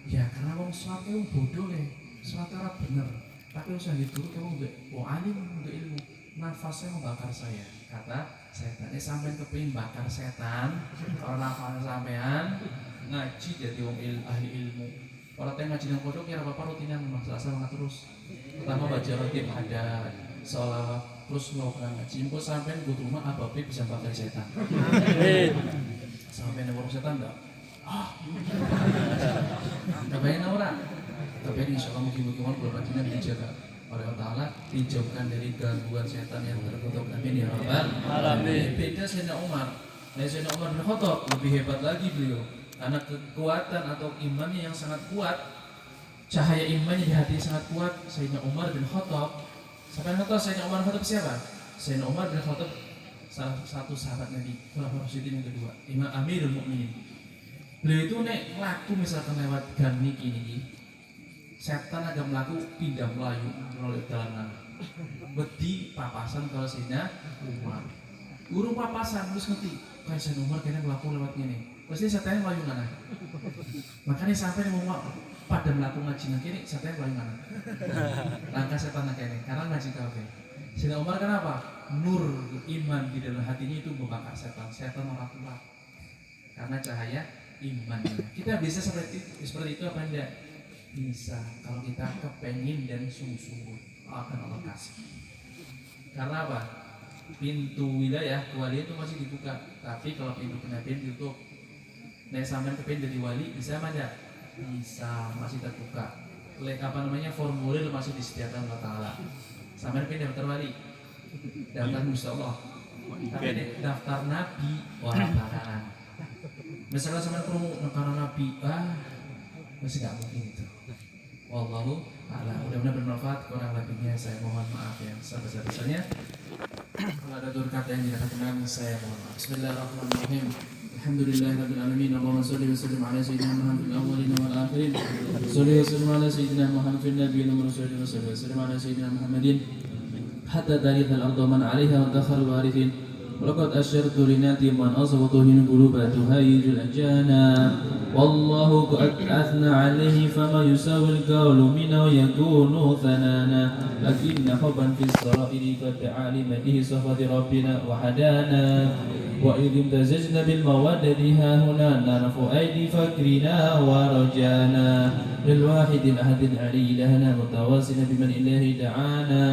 Speaker 1: Ya karena wong salat wong bodoh ya. Salat ora bener. Tapi usah dituru kamu enggak wong alim untuk ilmu. Nafasnya membakar saya. Kata setan, sampean kepengin bakar setan, kalau nafas sampean ngaji jadi wong ahli ilmu. Kalau teh ngaji nang pondok ya apa-apa rutinan asal terus. Pertama baca rotib ada sholat terus melakukan ngaji. Engko sampean buat rumah apa bisa bakar setan. Sampean nang setan enggak? Kebayang ora? Kebayang insyaallah mungkin-mungkin kalau batinnya dijaga oleh Allah Ta'ala, dijauhkan dari gangguan setan yang terkutuk. Amin ya rabbal alamin. Beda Sayyidina Umar. Sayyidina Umar bin Khattab lebih hebat lagi beliau. Karena kekuatan atau imannya yang sangat kuat, cahaya imannya di hati sangat kuat. Sayyidina Umar bin Khattab. Siapa yang tahu Sayyidina Umar bin Khattab siapa? Sayyidina Umar bin Khattab salah satu sahabat Nabi, Khulafaur Rasyidin yang kedua, Imam Amirul Mukminin. Beliau itu nek laku misalkan lewat gang niki, setan agak melaku pindah melayu melalui jalanan. Bedi papasan kalau Sayyidina Umar. Guru papasan terus ngerti, kayak Sayyidina Umar kayaknya melaku lewat gini. Pasti setan melayu mana? Makanya sampai mau pada melaku ngaji nang kene setan melayu mana? Langkah setan nang kene karena ngaji kafe. Sayyidina Umar kenapa? Nur iman di dalam hatinya itu membakar setan. Setan ora kuat. Karena cahaya imannya. Kita bisa seperti itu apa enggak? Bisa kalau kita kepengin dan sungguh-sungguh akan Allah kasih. Karena apa? Pintu wilayah kewalian itu masih dibuka, tapi kalau pintu kenabian ditutup. Nek sampean kepengin jadi wali bisa mana? Bisa, masih terbuka. Formulir masih disediakan Allah Ta'ala. Sampean kepengin daftar wali, daftar Gusti Allah. Tapi daftar nabi orang bakaran. Misalnya sampean perlu karena nabi, masih nggak mungkin itu. Wallahu a'lam. Mudah-mudahan bermanfaat. Kurang lebihnya saya mohon maaf yang sebesar-besarnya. Kalau ada tutur kata yang tidak terkenal saya mohon maaf. Bismillahirrahmanirrahim. Alhamdulillahirabbil alamin. Allahumma shalli wa sallim ala sayyidina Muhammad fil awwalin wal akhirin. Shalli wa sallim ala sayyidina Muhammad fil nabiyyin wal mursalin wa salli wa sallim ala sayyidina Muhammadin hatta tarithal ardu man 'alaiha wa dakhalul warithin. ولقد أشرت لناتي من أصبته من قلوبة هيج الأجانا والله قد أثنى عليه فما يساوي القول منه يكون ثنانا لكن حبا في السرائر قد علم به صفة ربنا وحدانا وإذ امتزجنا بالمودة ها هنا نعرف أيدي فكرنا ورجانا للواحد الأحد العلي لهنا متواصل بمن الله دعانا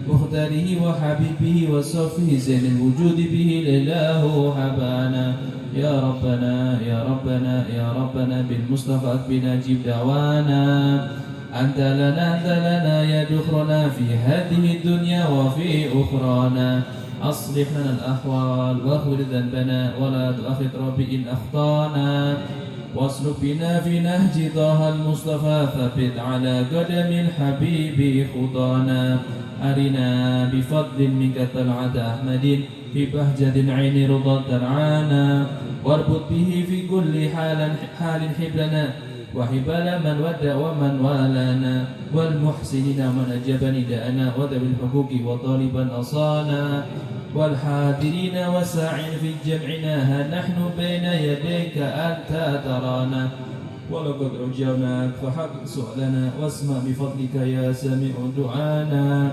Speaker 1: مختاره وحبيبه وصفه زين الوجود به لله حبانا يا ربنا يا ربنا يا ربنا بالمصطفى أكبنا جيب دعوانا أنت لنا يا دخرنا في هذه الدنيا وفي أخرانا أصلح لنا الأحوال واغفر ذنبنا ولا تؤاخذ ربي إن أخطأنا واسلك بنا في نهج طه المصطفى ثبت على قدم الحبيب خطانا أرنا بفضل منك طلعة أحمد في بهجة العين رضا ترعانا واربط به في كل حال حبلنا وحبال من ودى ومن والانا والمحسنين من أجاب نداءنا وذوي الحقوق وطالبا أصانا والحاضرين والساعين في جمعنا ها نحن بين يديك أنت ترانا ولقد رجعناك فحقق سؤلنا واسمع بفضلك يا سامع دعانا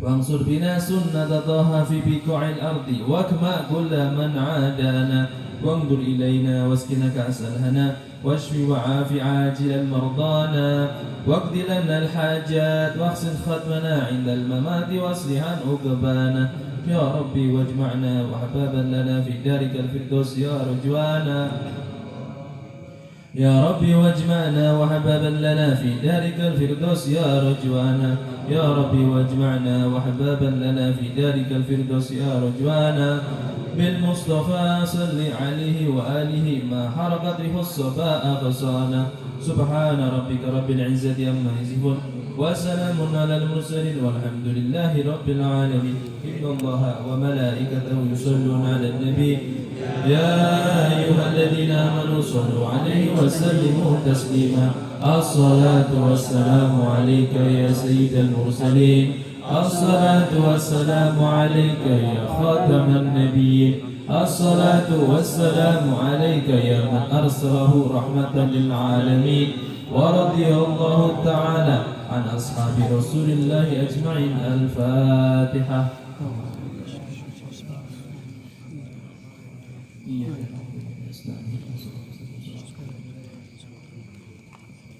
Speaker 1: وانصر بنا سنة طه في بقاع الأرض واكمأ كل من عادانا وانظر إلينا واسقنا كأس الهنا واشف وعاف عاجل المرضانا واقض لنا الحاجات واحسن ختمنا عند الممات واصلح عن عقبانا يا ربي واجمعنا وحبابا لنا في دارك الفردوس يا رجوانا يا ربي واجمعنا وحبابا لنا في دارك الفردوس يا رجوانا يا ربي واجمعنا وحبابا لنا في دارك الفردوس يا رجوانا بالمصطفى صل عليه وآله ما حرقت ريح الصباء غصانا سبحان ربك رب العزة عما يصفون وسلام على المرسلين والحمد لله رب العالمين إن الله وملائكته يصلون على النبي يا أيها الذين آمنوا صلوا عليه وسلموا تسليما الصلاة والسلام عليك يا سيد المرسلين الصلاة والسلام عليك يا خاتم النبيين الصلاة والسلام عليك يا من أرسله رحمة للعالمين ورضي الله تعالى عن أصحاب رسول الله أجمعين الفاتحة.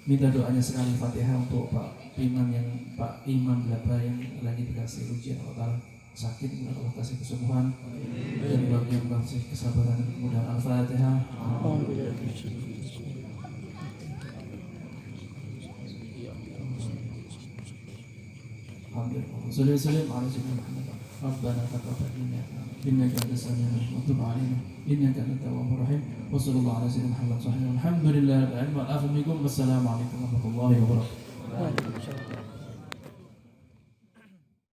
Speaker 1: Minta doanya sekali Fatihah untuk Pak Imam Blaba yang lagi dikasih ujian Allah sakit, Allah kasih kesembuhan dan bagi yang kasih kesabaran dan kemudahan. Al-Fatihah. Alhamdulillah. Sallallahu alaihi wasallam. Rabbana taqabbal minna innaka antas samiul alim wa tub alaina innaka antat tawwabur rahim. Wa sallallahu ala sayyidina Muhammad sallallahu alaihi wasallam. Alhamdulillahirabbil alamin. Wa assalamualaikum warahmatullahi wabarakatuh.